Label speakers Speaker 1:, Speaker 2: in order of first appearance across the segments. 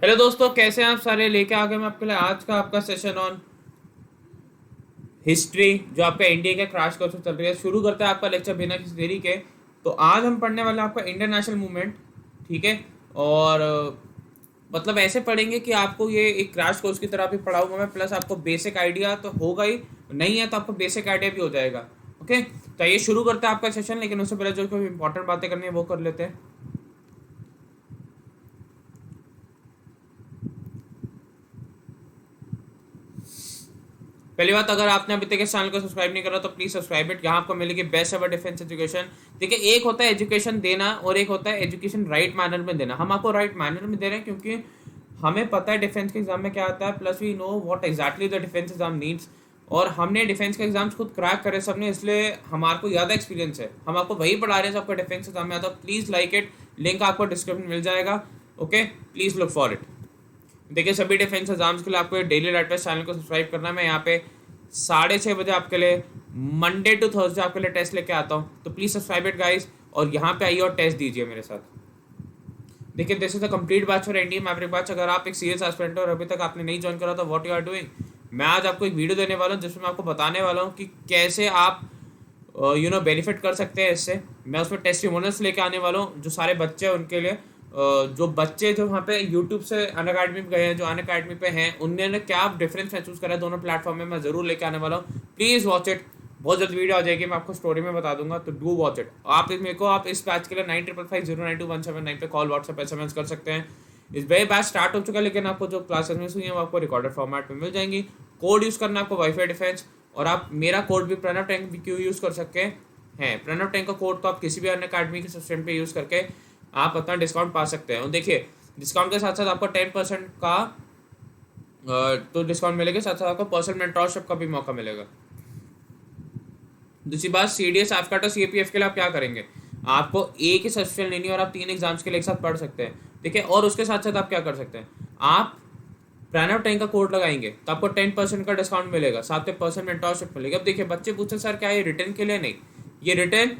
Speaker 1: Hello दोस्तों, कैसे हैं आप सारे। लेके आ गए मैं आपके लिए आज का आपका सेशन ऑन हिस्ट्री, जो आपका इंडिया का क्रैश कोर्स चल रही है। शुरू करते हैं आपका लेक्चर बिना किसी देरी के। तो आज हम पढ़ने वाले हैं आपका इंडियन नेशनल मूवमेंट, ठीक है। और मतलब ऐसे पढ़ेंगे कि आपको ये एक क्रैश कोर्स की तरह भी पढ़ाऊंगा मैं, प्लस आपको बेसिक आइडिया तो होगा ही, नहीं है तो आपको बेसिक आइडिया भी हो जाएगा। ओके, तो ये शुरू करते हैं आपका सेशन, लेकिन उससे पहले जो कोई इंपॉर्टेंट बातें करनी है वो कर लेते हैं। पहली बात, अगर आपने अभी तक इस चैनल को सब्सक्राइब नहीं करा तो प्लीज सब्सक्राइब इट। यहाँ आपको मिलेगी बेस्ट एवर डिफेंस एजुकेशन। देखिए, एक होता है एजुकेशन देना और एक होता है एजुकेशन राइट मैनर में देना। हम आपको राइट मैनर में दे रहे हैं क्योंकि हमें पता है डिफेंस के एग्जाम में क्या आता है, plus we know what exactly the defence exam needs. और हमने डिफेंस के एग्जाम्स खुद क्रैक करे सबने, इसलिए हमारे को ज़्यादा एक्सपीरियंस है। हम आपको वही पढ़ा रहे हैं सबको डिफेंस एग्जाम में आता है। प्लीज़ लाइक इट, लिंक आपको डिस्क्रिप्शन मिल जाएगा। Okay, please look for it. देखिए, सभी डिफेंस एग्जाम्स के लिए आपको डेली लाइट चैनल को सब्सक्राइब करना है। मैं यहाँ पे 6:30 बजे आपके लिए मंडे टू थर्सडे आपके लिए टेस्ट लेके आता हूँ, तो प्लीज़ सब्सक्राइब इट गाइस, और यहाँ पे आइए और टेस्ट दीजिए मेरे साथ। देखिए, this is the complete batch for Indian Maverick batch. अगर आप एक सीरियस एस्पिरेंट हो और अभी तक आपने नहीं ज्वाइन करा तो व्हाट यू आर डूइंग। मैं आज आपको एक वीडियो देने वाला हूँ जिसमें मैं आपको बताने वाला हूँ कि कैसे आप बेनिफिट कर सकते हैं इससे। मैं उसमें टेस्टिमोनियल्स लेके आने वाला हूँ जो सारे बच्चे हैं उनके लिए। जो बच्चे जो वहाँ पे यूट्यूब से अनअकैडमी पे गए हैं, जो अनअकैडमी पे हैं, उन्होंने क्या डिफरेंस महसूस करा है दोनों प्लेटफॉर्म में, मैं ज़रूर लेके आने वाला हूँ। प्लीज़ वॉच इट, बहुत जल्द वीडियो आ जाएगी, मैं आपको स्टोरी में बता दूंगा, तो डू वॉच इट। आप इस बैच के लिए 9555092179 पे कॉल व्हाट्सएप SMS कर सकते हैं। इस वे बैच स्टार्ट हो चुका है, लेकिन आपको जो क्लासेस मिस हुई हैं वो आपको रिकॉर्डेड फॉर्मेट में मिल जाएंगी। कोड यूज़ करना आपको वाईफाई डिफेंस, और आप मेरा कोड भी प्रणव टैंक भी क्यों यूज़ कर सकते हैं। प्रणव टैंक का कोड तो आप किसी भी अन्य अकेडमी के सिस्टम पे यूज़ करके आप अपना डिस्काउंट पा सकते हैं। और देखिए, डिस्काउंट के साथ साथ आपको 10% का तो डिस्काउंट मिलेगा, साथ साथ आपको पर्सनल मेंटरशिप का भी मौका मिलेगा। दूसरी बात, CDS AFCAT और CAPF के लिए आप क्या करेंगे, आपको एक ही सब्सक्रिप्शन लेनी है और आप 3 एग्जाम्स के लिए एक साथ पढ़ सकते हैं। देखिए, और उसके साथ साथ आप क्या कर सकते हैं, आप प्रणव 10 का कोड लगाएंगे तो आपको 10% का डिस्काउंट मिलेगा, साथ में पर्सनल मेंटरशिप मिलेगी। अब देखिए, बच्चे पूछते सर क्या ये रिटर्न के लिए, नहीं, ये रिटर्न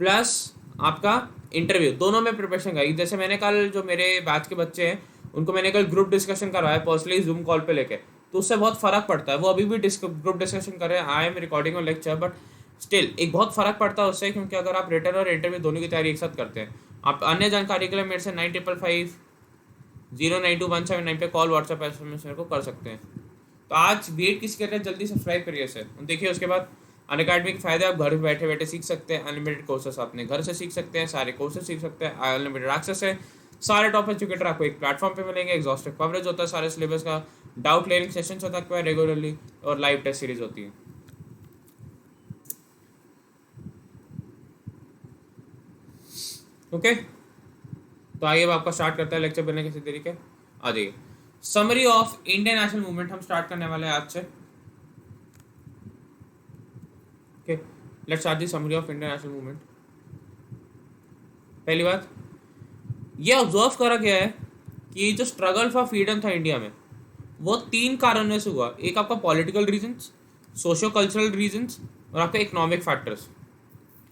Speaker 1: प्लस आपका इंटरव्यू दोनों में प्रिपरेशन का। जैसे मैंने कल जो मेरे बैच के बच्चे हैं उनको मैंने कल ग्रुप डिस्कशन करवाया पर्सनली जूम कॉल पे लेके, तो उससे बहुत फर्क पड़ता है। वो अभी भी ग्रुप डिस्कशन कर रहे हैं, I am recording on lecture, but still एक बहुत फर्क पड़ता है उससे, क्योंकि अगर आप रिटर्न और इंटरव्यू दोनों की तैयारी एक साथ करते हैं। आप अन्य जानकारी के लिए मेरे से 9555092179 पे कॉल व्हाट्सएप SMS मेरे को कर सकते हैं। तो आज वेट किसी कर रहे हैं, जल्दी सब्सक्राइब करिए इसे। देखिए, उसके बाद अनअकैडमी के फायदे, आप घर बैठे बैठे सीख सकते हैं। अनलिमिटेड कोर्सेस अपने घर से सीख सकते हैं, सारे कोर्सेस सीख सकते हैं, अनलिमिटेड एक्सेस है। सारे टॉप एजुकेटर आपको एक प्लेटफॉर्म पे मिलेंगे, एग्जॉस्टिव कवरेज होता है सारे सिलेबस का, डाउट क्लियरिंग सेशंस होता है रेगुलरली, और लाइव टेस्ट सीरीज होती है। ओके, तो आइए अब आपका स्टार्ट करता है लेक्चर बिना किसी तरीके। आ जाइए, summary of Indian national movement हम स्टार्ट करने वाले हैं आज से। Okay, let's start the summary of Indian national movement. पहली बात, ये ऑब्जर्व करा गया है कि जो स्ट्रगल फॉर फ्रीडम था इंडिया में, वो 3 कारणों से हुआ। एक आपका political reasons, socio cultural reasons, और आपका इकोनॉमिक फैक्टर्स,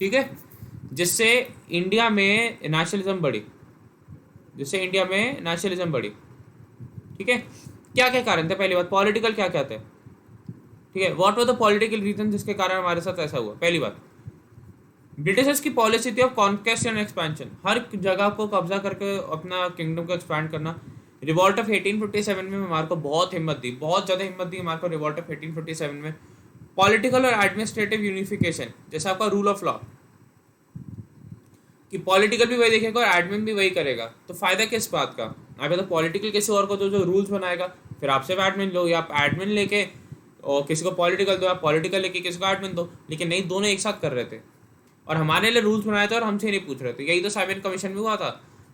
Speaker 1: ठीक है, जिससे इंडिया में नेशनलिज्म बढ़ी, ठीक है। क्या क्या कारण थे, पहली बात पॉलिटिकल क्या क्या थे, ठीक है। What were the political reason जिसके कारण हमारे साथ ऐसा हुआ। पहली बात, ब्रिटिशर्स की पॉलिसी थी ऑफ कॉन्क्वेस्ट एंड एक्सपेंशन, हर जगह को कब्जा करके अपना किंगडम को एक्सपैंड करना। रिवॉल्ट ऑफ 1857 में हमारे को बहुत हिम्मत दी, बहुत ज़्यादा हिम्मत दी हमारे को रिवॉल्ट ऑफ 1857 में। पॉलिटिकल और एडमिनिस्ट्रेटिव यूनिफिकेशन, जैसा आपका रूल ऑफ लॉ, कि पॉलिटिकल भी वही देखेगा और एडमिन भी वही करेगा, तो फायदा किस बात का। आप तो पॉलिटिकल किसी और को दो जो रूल्स बनाएगा, फिर आपसे एडमिन लो, या आप एडमिन लेके और किसी को पॉलिटिकल दो, आप पॉलिटिकल लेके किसी को एडमिन दो। लेकिन नहीं, दोनों एक साथ कर रहे थे और हमारे लिए रूल्स बनाए थे और हमसे नहीं पूछ रहे थे। यही तो साइमन कमीशन में हुआ था,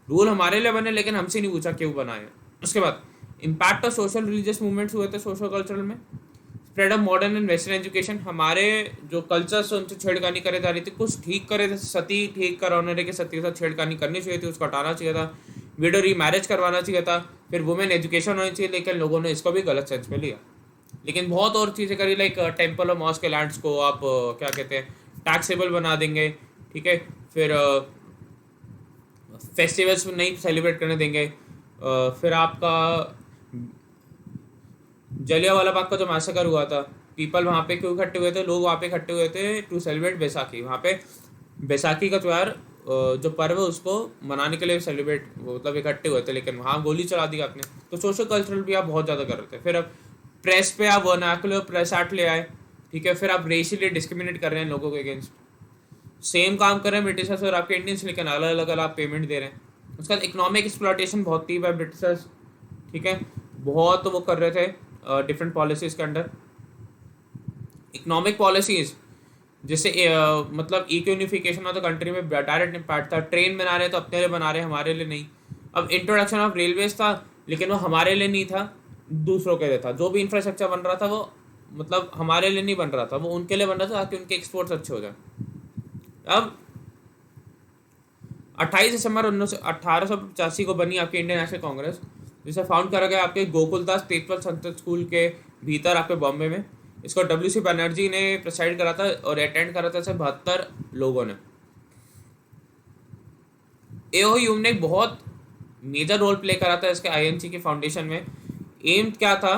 Speaker 1: रूल हमारे लिए बने लेकिन हमसे नहीं पूछा क्यों बनाए। उसके बाद impact of social religious movements हुए थे सोशल कल्चरल में। Spread of modern and western education, हमारे जो कल्चर्स उनसे छेड़खानी करे जा रही थी, कुछ ठीक करे थे, सती ठीक कराने के सती के साथ छेड़खानी करनी चाहिए थी, उसको हटाना चाहिए था, विडो री मैरिज करवाना चाहिए था, फिर वुमेन एजुकेशन होनी चाहिए, लेकिन लोगों ने इसको भी गलत सेंस में लिया। लेकिन बहुत और चीज़ें करी, लाइक टेम्पल और मॉस्क के लैंड्स को आप क्या कहते हैं टैक्सेबल बना देंगे, ठीक है। फिर फेस्टिवल्स नहीं सेलिब्रेट करने देंगे। फिर आपका जलियांवाला बाग का जो मैसेकर हुआ था, पीपल वहाँ पे क्यों इकट्ठे हुए थे, लोग वहाँ पे इकट्ठे हुए थे टू सेलिब्रेट बैसाखी। वहाँ पे बैसाखी का त्यौहार जो पर्व है उसको मनाने के लिए सेलिब्रेट मतलब इकट्ठे हुए थे, लेकिन वहाँ गोली चला दी आपने। तो सोशल कल्चरल भी आप बहुत ज़्यादा कर रहे थे। फिर अब प्रेस पे आप वर्नाकुलर प्रेस एक्ट ले आए, ठीक है। फिर आप रेशियली डिस्क्रिमिनेट कर रहे हैं लोगों के अगेंस्ट। सेम काम कर रहे हैं ब्रिटिशर्स और आपके इंडियंस, लेकिन अलग अलग आप पेमेंट दे रहे हैं। उसका इकोनॉमिक एक्सप्लॉयटेशन बहुत थी बाय ब्रिटिशर्स, ठीक है। बहुत वो कर रहे थे डिफरेंट पॉलिसीज़ के अंडर। इकोनॉमिक पॉलिसीज़ जैसे मतलब इकोनिफिकेशन ऑफ द कंट्री में डायरेक्ट इम्पैक्ट था। ट्रेन बना रहे तो अपने लिए बना रहे, हमारे लिए नहीं। अब इंट्रोडक्शन ऑफ रेलवेज था, लेकिन वो हमारे लिए नहीं था, दूसरों के लिए था। जो भी इंफ्रास्ट्रक्चर बन रहा था वो मतलब हमारे लिए नहीं बन रहा था, वो उनके लिए बन रहा था ताकि उनके एक्सपोर्ट्स अच्छे हो जाए। अब 28 दिसंबर 1885 को बनी आपकी इंडियन नेशनल कांग्रेस, जिसे फाउंड करा गया आपके गोकुलदास तेजपाल संस्कृत स्कूल के भीतर आपके बॉम्बे में। इसको डब्ल्यू सी बनर्जी ने प्रेसाइड करा था और अटेंड करा था सिर्फ 72 लोगों ने। एओ ह्यूम ने एक बहुत मेजर रोल प्ले करा था इसके आईएनसी के फाउंडेशन में। एम क्या था?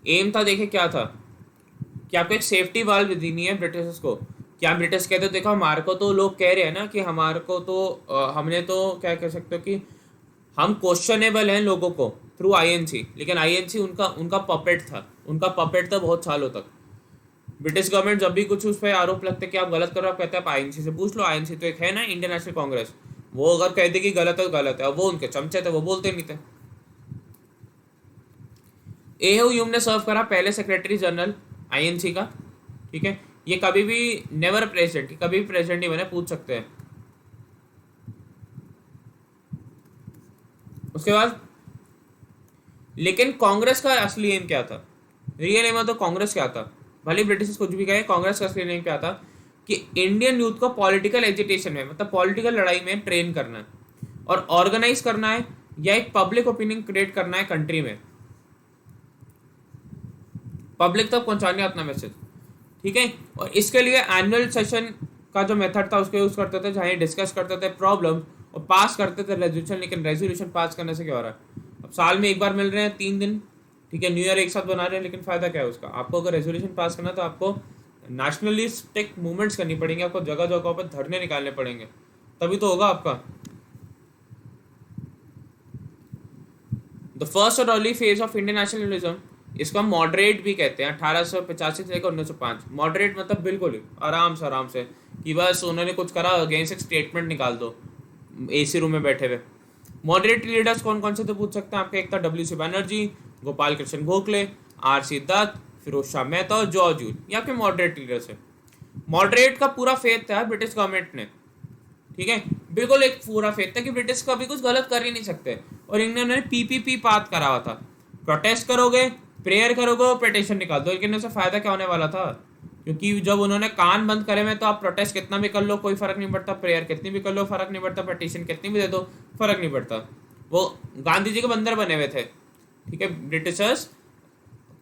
Speaker 1: एम था, देखिए क्या था कि आपको एक सेफ्टी वाल्व देनी है ब्रिटिशर्स को। क्या ब्रिटिश कहते हो, देखो हमारे को तो लोग कह रहे हैं ना कि हमारे को तो हमने तो क्या कह सकते हो कि हम क्वेश्चनेबल हैं लोगों को थ्रू आईएनसी, लेकिन आईएनसी उनका उनका पपेट था, उनका पपेट था बहुत सालों तक। ब्रिटिश गवर्नमेंट जब भी कुछ उस पर आरोप लगते कि आप गलत कर रहे हो, आप कहते हैं आप आईएनसी से पूछ लो। आईएनसी तो एक है ना, इंडियन नेशनल कांग्रेस, वो अगर कहते कि गलत है तो गलत है। अब वो उनके चमचे थे, वो बोलते नहीं थे। एओ ह्यूम ने सर्व करा पहले सेक्रेटरी जनरल आईएनसी का, ठीक है। ये कभी भी नेवर प्रेसिडेंट, कभी भी प्रेसिडेंट नहीं बने, पूछ सकते हैं। उसके बाद लेकिन कांग्रेस का असली एम क्या था? रियल एम तो कांग्रेस क्या था, भले ब्रिटिश कुछ भी कहे, कांग्रेस का असली एम क्या था कि इंडियन यूथ को पॉलिटिकल एजिटेशन में मतलब पॉलिटिकल लड़ाई में ट्रेन करना है और ऑर्गेनाइज करना है, या एक पब्लिक ओपिनियन क्रिएट करना है कंट्री में, पब्लिक तक पहुंचाने अपना मैसेज, ठीक है। और इसके लिए एनुअल सेशन का जो मेथड था उसको यूज करते थे, जहाँ डिस्कस करते थे प्रॉब्लम और पास करते थे रेजोल्यूशन। लेकिन रेजोल्यूशन पास करने से क्या हो रहा है? अब साल में एक बार मिल रहे हैं 3 दिन, ठीक है, न्यू ईयर एक साथ बना रहे हैं, लेकिन फायदा क्या है उसका? आपको अगर रेजोल्यूशन पास करना तो आपको नेशनलिस्टिक मूवमेंट्स करनी पड़ेंगी, आपको जगह जगह पर धरने निकालने पड़ेंगे, तभी तो होगा आपका। द फर्स्ट और early phase of Indian nationalism, इसको हम मॉडरेट भी कहते हैं, 1885 से लेकर 1905। मॉडरेट मतलब बिल्कुल ही आराम से कि बस उन्होंने कुछ करा अगेंस्ट एक स्टेटमेंट निकाल दो एसी रूम में बैठे हुए। मॉडरेट लीडर्स कौन कौन से तो पूछ सकते हैं आपके, एक था W C Banerjee, Gopal Krishna Gokhale, R C Dutt, Firoz Shah Mehta और जॉर्ज यूल, ये आपके मॉडरेट लीडर्स है। मॉडरेट का पूरा फेथ था ब्रिटिश गवर्नमेंट ने, ठीक है, बिल्कुल एक पूरा फेथ था कि ब्रिटिश कभी कुछ गलत कर ही नहीं सकते। और इन्होंने पीपीपी पास करा हुआ था, प्रोटेस्ट करोगे, प्रेयर करोगे और पिटीशन निकाल दो। लेकिन उससे फायदा क्या होने वाला था? क्योंकि जब उन्होंने कान बंद करे में, तो आप प्रोटेस्ट कितना भी कर लो कोई फर्क नहीं पड़ता, प्रेयर कितनी भी कर लो फर्क नहीं पड़ता, पिटीशन कितनी भी दे दो फर्क नहीं पड़ता। वो गांधी जी के बंदर बने हुए थे, ठीक है। ब्रिटिशर्स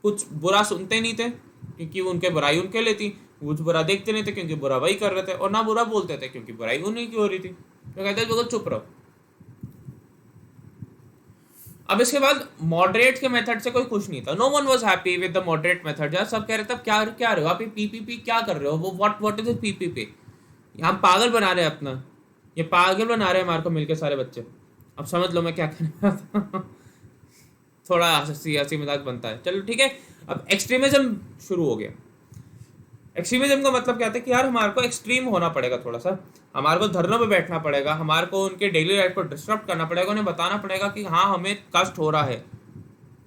Speaker 1: कुछ बुरा सुनते नहीं थे क्योंकि उनके बुराई उनके लिए थी, कुछ बुरा देखते नहीं थे क्योंकि बुरा वही कर रहे थे, और ना बुरा बोलते थे क्योंकि बुराई उन्हीं की हो रही थी, तो कहते थे बिल्कुल चुप रहो। अब इसके बाद मॉडरेट के मेथड से कोई खुश नहीं था। No one was happy with the moderate method. यार सब कह रहे थे क्या क्या रहे हो आप, ये पीपीपी क्या कर रहे हो, वो व्हाट इज पीपीपी? हम पागल बना रहे हैं अपना, ये पागल बना रहे हैं हमारे को मिलके सारे बच्चे। अब समझ लो मैं क्या कहना था। थोड़ा हंसी मजाक बनता है, चलो ठीक है। अब एक्सट्रीमिज्म शुरू हो गया। एक्सट्रीमिज्म का मतलब क्या था कि यार हमारे को एक्सट्रीम होना पड़ेगा, थोड़ा सा हमारे को धरनों पे बैठना पड़ेगा, हमारे को उनके डेली लाइफ को डिस्टर्ब करना पड़ेगा, उन्हें बताना पड़ेगा कि हाँ हमें कष्ट हो रहा है,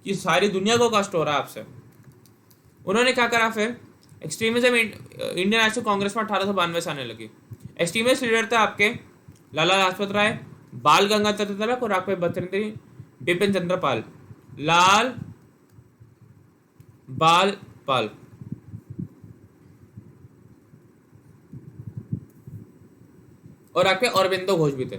Speaker 1: कि सारी दुनिया को कष्ट हो रहा है आपसे। उन्होंने क्या करा फिर? एक्सट्रीमिज्म इंडियन नेशनल कांग्रेस में 1892 से आने लगी। एक्सट्रीमिस्ट लीडर थे आपके लाला लाजपत राय, बाल गंगाधर तिलक और आपके बचेंद्र बिपिन चंद्र पाल, लाल बाल पाल। और आपके अरविंदो घोष भी थे।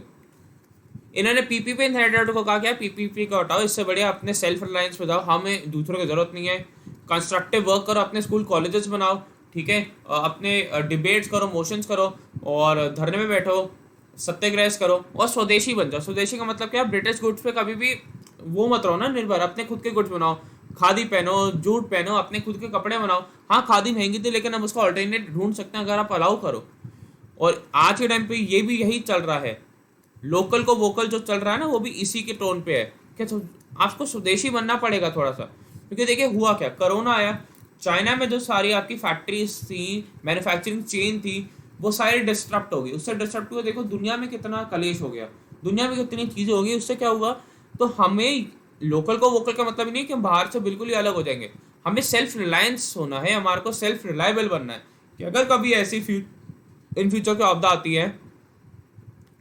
Speaker 1: इन्होंने पीपीपी इनहेरिटेड को कहा क्या, पीपीपी को हटाओ, इससे बढ़िया अपने सेल्फ रिलायंस पे जाओ, हमें दूसरों की जरूरत नहीं है। कंस्ट्रक्टिव वर्क करो, अपने स्कूल कॉलेजेस बनाओ, ठीक है, अपने डिबेट्स करो, मोशंस करो और धरने में बैठो, सत्याग्रह करो और स्वदेशी बन जाओ। स्वदेशी का मतलब क्या, ब्रिटिश गुड्स पे कभी भी वो मत रहो ना निर्भर, अपने खुद के गुड्स बनाओ, खादी पहनो, जूट पहनो, अपने खुद के कपड़े बनाओ। हाँ खादी महंगी थी लेकिन हम उसका ऑल्टरनेट ढूंढ सकते हैं अगर आप अलाउ करो। और आज के टाइम पे ये भी यही चल रहा है, लोकल को वोकल जो चल रहा है ना वो भी इसी के टोन पे है। क्या आपको स्वदेशी बनना पड़ेगा थोड़ा सा, क्योंकि देखिए हुआ क्या, कोरोना आया, चाइना में जो सारी आपकी फैक्ट्रीज थी, मैन्युफैक्चरिंग चेन थी, वो सारी डिस्टर्ब हो गई। उससे डिस्टर्ब हुआ, देखो दुनिया में कितना कलेश हो गया, दुनिया में कितनी चीज़ें हो गई, उससे क्या हुआ। तो हमें लोकल को वोकल का मतलब ही नहीं कि हम बाहर से बिल्कुल ही अलग हो जाएंगे, हमें सेल्फ रिलायंस होना है, हमारे को सेल्फ रिलायबल बनना है कि अगर कभी ऐसी इन फ्यूचर की आपदा आती है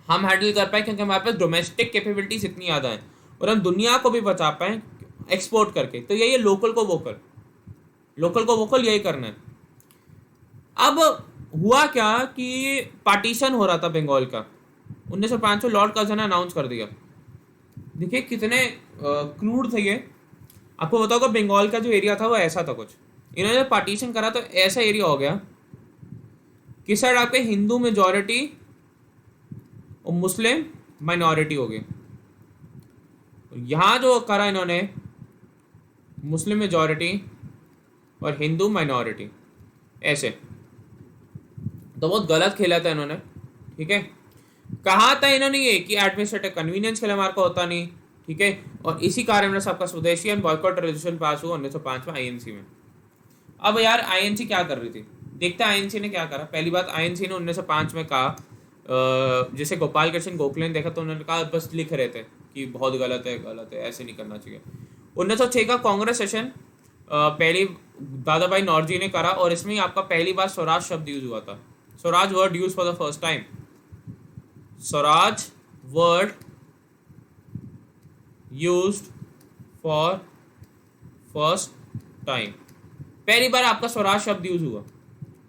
Speaker 1: हम हैंडल कर पाए, क्योंकि हमारे पास डोमेस्टिक कैपेबिलिटीज इतनी ज़्यादा हैं और हम दुनिया को भी बचा पाए एक्सपोर्ट करके। तो यही है लोकल को वोकल, लोकल को वोकल यही करना है। अब हुआ क्या कि पार्टीशन हो रहा था बंगाल का, 1905 में लॉर्ड कर्जन ने अनाउंस कर दिया। देखिए कितने क्रूड थे ये। आपको बताओगे बंगाल का जो एरिया था वो ऐसा था कुछ, इन्होंने पार्टीशन करा तो ऐसा एरिया हो गया कि साइड आपके हिंदू मेजॉरिटी और मुस्लिम माइनॉरिटी हो गई। यहाँ जो करा इन्होंने मुस्लिम मेजॉरिटी और हिंदू माइनॉरिटी ऐसे, तो बहुत गलत खेला था इन्होंने। ठीक है, कहा था इन्होंने ये कि एडमिनिस्ट्रेटिव कन्वीनियंस के लिए हमारे को होता नहीं। ठीक है, और इसी कारण से आपका स्वदेशी एंड बॉयकॉट रेजोल्यूशन पास हुआ 1905 में आईएनसी में। अब यार आईएनसी क्या कर रही थी, देखते हैं आईएनसी ने क्या करा। पहली बात, आईएनसी ने 1905 में कहा, जैसे गोपाल कृष्ण गोखले ने देखा तो उन्होंने कहा बस लिख रहे थे कि बहुत गलत है, गलत है, ऐसे नहीं करना चाहिए। 1906 का कांग्रेस सेशन पहली दादा भाई नौरोजी ने करा और इसमें आपका पहली बार स्वराज शब्द यूज हुआ था। Swaraj word use for the first time, Swaraj word used for first time, पहली बार आपका स्वराज शब्द यूज हुआ।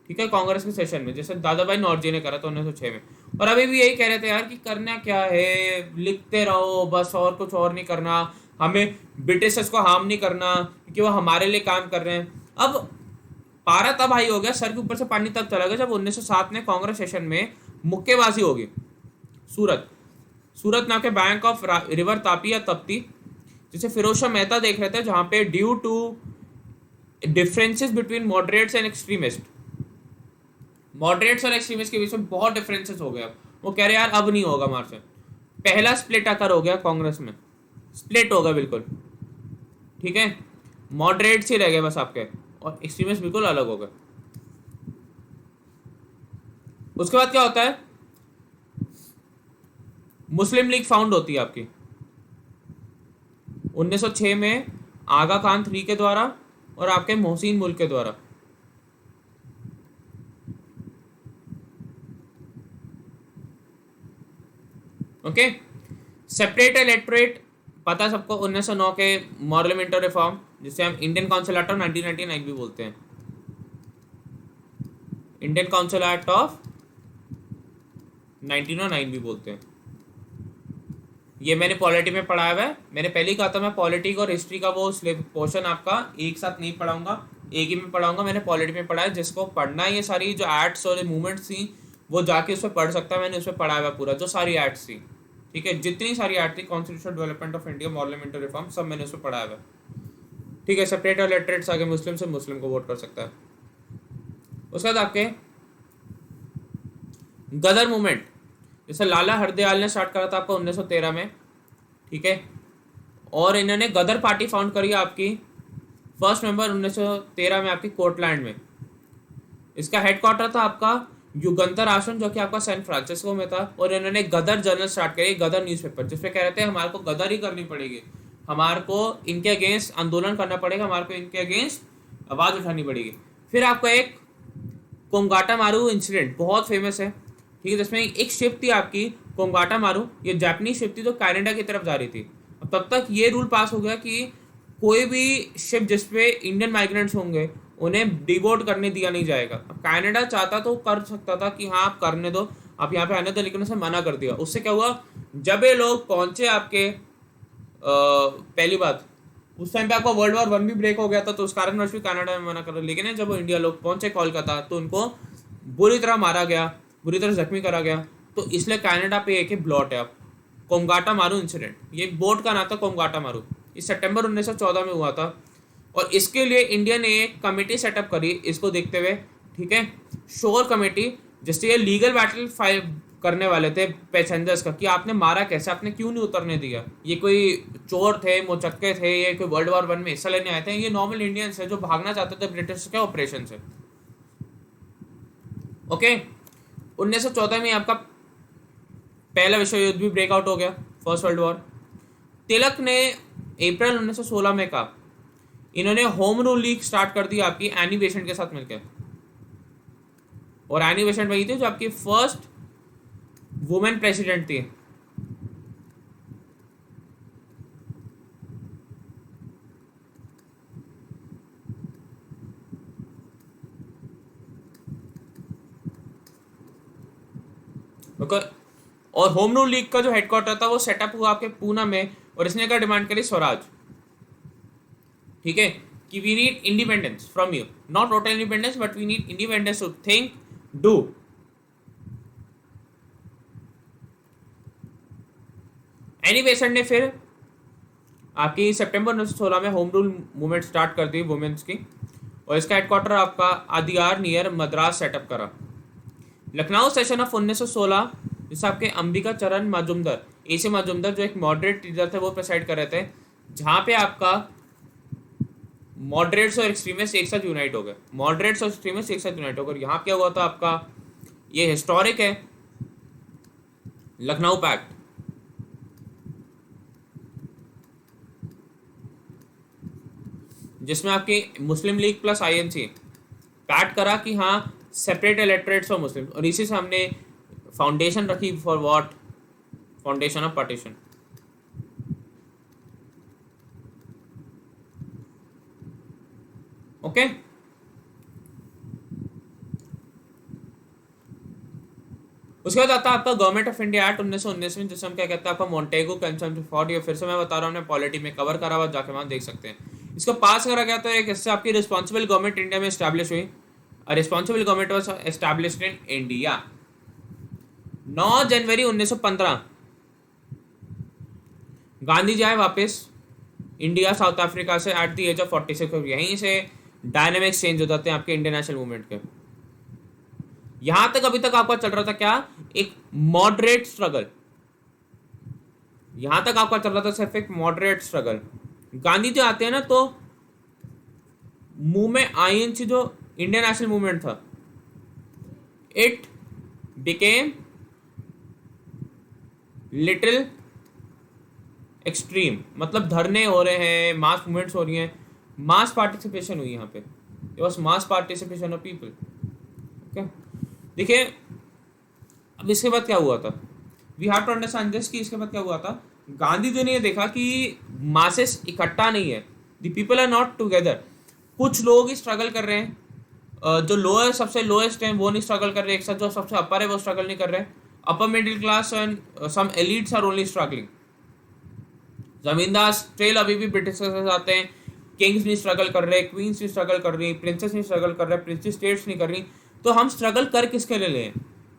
Speaker 1: ठीक है, कांग्रेस के सेशन में, जैसे दादा भाई नौरोजी ने करा था 1906 में। और अभी भी यही कह रहे थे यार कि करना क्या है, लिखते रहो बस और कुछ और नहीं करना, हमें ब्रिटिशर्स को हार्म नहीं करना क्योंकि वो हमारे लिए काम कर रहे हैं। अब पारा तब हाई हो गया, सर के ऊपर से पानी तब चला गया जब 1907 में कांग्रेस सेशन में मुक्केबाजी होगी। सूरत नाम के बैंक ऑफ रिवर तापी या तप्ती, जिसे फिरोज शाह मेहता देख रहे थे, जहां पे due to differences between moderates and extremist, moderates और एक्सट्रीमिस्ट के बीच में बहुत डिफरेंसेस हो गया। वो कह रहे यार अब नहीं होगा हमारे से, पहला स्प्लिट आकर हो गया कांग्रेस में, स्प्लिट होगा बिल्कुल। ठीक है, मॉडरेट्स ही रह गए बस आपके और एक्सट्रीमिस्ट बिल्कुल अलग हो गए। उसके बाद क्या होता है, मुस्लिम लीग फाउंड होती है आपकी 1906 में आगा खान III के द्वारा और आपके मोहसिन मुल्क के द्वारा। ओके, सेपरेट इलेक्टोरेट पता सबको, 1909 के पार्लियामेंट रिफॉर्म जिसे हम इंडियन काउंसिल एक्ट ऑफ 1999 भी बोलते हैं, इंडियन काउंसिल एक्ट ऑफ 1909 भी बोलते हैं। ये मैंने पॉलिटी में पढ़ा हुआ है, मैंने पहले ही कहा था मैं पॉलिटी और हिस्ट्री का वो पोर्शन आपका एक साथ नहीं पढ़ाऊंगा, एक ही में पढ़ाऊंगा। मैंने पॉलिटी में पढ़ा है, जिसको पढ़ना है ये सारी जो एक्ट्स और मूवमेंट्स थी वो जाके उसमें पढ़ सकता है, मैंने उसमें पढ़ा हुआ पूरा जो सारी एक्ट्स थी। ठीक है, जितनी सारी एक्ट थी, constitutional development of India, parliamentary reform, सब मैंने उसमें पढ़ा हुआ है। ठीक है, सेपरेट और इलेक्टोरेट्स आगे मुस्लिम से मुस्लिम को वोट कर सकता है। उसके बाद आपके गदर मूवमेंट, जैसे लाला हरदयाल ने स्टार्ट करा था आपको 1913 में। ठीक है, और इन्होंने गदर पार्टी फाउंड करी आपकी 1 नवंबर 1913 में आपकी कोर्टलैंड में। इसका हेडक्वार्टर था आपका युगंतर आश्रम जो कि आपका सैन फ्रांसिस्को में था। और इन्होंने गदर जर्नल स्टार्ट करी, गदर न्यूज़पेपर, जिसपे कह रहे थे हमारे को गदर ही करनी पड़ेगी, हमारे को इनके अगेंस्ट आंदोलन करना पड़ेगा, हमारे को इनके अगेंस्ट आवाज़ उठानी पड़ेगी। फिर आपको एक कोंगाटा मारू इंसिडेंट बहुत फेमस है। ठीक है, जिसमें एक शिप थी आपकी कोंगाटा मारू, ये जापानीज शिप थी जो कनाडा की तरफ जा रही थी। तब तक ये रूल पास हो गया कि कोई भी शिप जिसपे इंडियन माइग्रेंट्स होंगे उन्हें डिवोट करने दिया नहीं जाएगा। अब कनाडा चाहता तो कर सकता था कि हाँ आप करने दो, आप यहाँ पे आने दो, लेकिन उसे मना कर दिया। उससे क्या हुआ, जब ये लोग पहुंचे आपके पहली बात उस टाइम पे आपका वर्ल्ड वॉर 1 भी ब्रेक हो गया था, तो उस कारण भी कनाडा में मना कर दिया। लेकिन जब इंडिया लोग पहुंचे कोलकाता तो उनको बुरी तरह मारा गया, बुरी तरह जख्मी करा गया। तो इसलिए कनाडा पे एक ब्लॉट है। अब कोमगाटा मारू इंसिडेंट, ये एक बोट का नाम था कोमगाटा मारू, इस सितंबर 1914 में हुआ था। और इसके लिए इंडिया ने एक कमेटी सेटअप करी इसको देखते हुए, ठीक है, शोर कमेटी, जिससे ये लीगल बैटल फाइल करने वाले थे पैसेंजर्स का, कि आपने मारा कैसे, आपने क्यों नहीं उतरने दिया। ये कोई चोर थे, मोचक्के थे, ये कोई वर्ल्ड वॉर 1 में हिस्सा लेने आए थे, ये नॉर्मल इंडियंस है जो भागना चाहते थे ब्रिटिश के ऑपरेशन से। ओके, 1914 में आपका पहला विश्व युद्ध भी ब्रेकआउट हो गया, फर्स्ट वर्ल्ड वॉर। तिलक ने अप्रैल 1916 में कहा, इन्होंने होम रूल लीग स्टार्ट कर दी आपकी एनी बेसेंट के साथ मिलकर। और एनी बेसेंट वही थी जो आपकी फर्स्ट वुमेन प्रेसिडेंट थी। ओके, और होम रूल लीग का जो हेडक्वार्टर था वो सेटअप हुआ आपके पूना में, और इसने क्या डिमांड करी, स्वराज, ठीक है, कि we need independence from you, not total independence but we need independence to think do. Annie Besant ने फिर आपकी सितंबर 1916 में होम रूल मूवमेंट स्टार्ट कर दी वुमेन्स की, और इसका हेडक्वार्टर आपका आदियार नियर मद्रास सेटअप करा। लखनऊ सेशन ऑफ 1916 जिसे आपके अंबिका चरण मजुमदार, एसी मजुमदार जो एक मॉडरेट लीडर थे वो प्रेसाइड कर रहे थे, जहाँ पे आपका मॉडरेट्स और एक्सट्रीमिस्ट एक साथ यूनाइट हो गए, मॉडरेट्स और एक्सट्रीमिस्ट एक साथ यूनाइट हो गए। यहाँ क्या हुआ था आपका, ये हिस्टोरिक है लखनऊ पैक्ट, जिसमें आपकी मुस्लिम लीग प्लस आईएनसी पैक्ट करा कि हाँ सेपरेट इलेक्टोरेट्स फॉर मुस्लिम, और इसी से हमने फाउंडेशन रखी for what, foundation of partition. Okay, उसके बाद आता है आपका गवर्नमेंट ऑफ इंडिया एक्ट 1919 में, जिसे हम क्या कहते हैं आपका मॉन्टेगो कंसेप्ट फॉर, ये फिर से मैं बता रहा हूँ, हमने पॉलिटी में कवर करा हुआ, जाके वहां देख सकते हैं। इसको पास करा गया तो एक इससे आपकी रिस्पॉन्सिबल गवर्नमेंट इंडिया में स्टैब्लिश हुई। Responsible government was established in India. 9 जनवरी 1915 गांधी जी आए वापस इंडिया साउथ अफ्रीका से एट द एज ऑफ 46। यहीं से डायनेमिक्स चेंज हो जाते हैं आपके इंडियन नेशनल मूवमेंट के। यहां तक अभी तक आपका चल रहा था क्या, एक मॉडरेट स्ट्रगल, यहां तक आपका चल रहा था सिर्फ एक मॉडरेट स्ट्रगल। गांधी जी आते हैं ना तो मुंह में आईएनसी जो इंडियन नेशनल मूवमेंट था, इट बिकेम लिटिल एक्सट्रीम, मतलब धरने हो रहे हैं, मास मूवमेंट्स हो रही हैं, मास पार्टिसिपेशन हुई यहाँ पे, it was mass participation of people. Okay, देखिए अब इसके बाद क्या हुआ था, we have to understand this, कि इसके बाद क्या हुआ था, गांधी जी ने ये देखा कि मासेस इकट्ठा नहीं है, the people are not together, कुछ लोग ही स्ट्रगल कर रहे हैं, जो लोअर सबसे लोएस्ट हैं वो नहीं स्ट्रगल कर रहे एक साथ, जो सबसे अपर है वो स्ट्रगल नहीं कर रहे, upper middle class and some elites are only struggling. Zamindar still अभी भी ब्रिटिश के साथ आते हैं, किंग्स नहीं स्ट्रगल कर रहे, क्वींस नहीं स्ट्रगल कर रही, प्रिंसेस नहीं स्ट्रगल कर रहे, प्रिंसेस स्टेट्स नहीं कर रही, तो हम स्ट्रगल कर किसके लिए लें।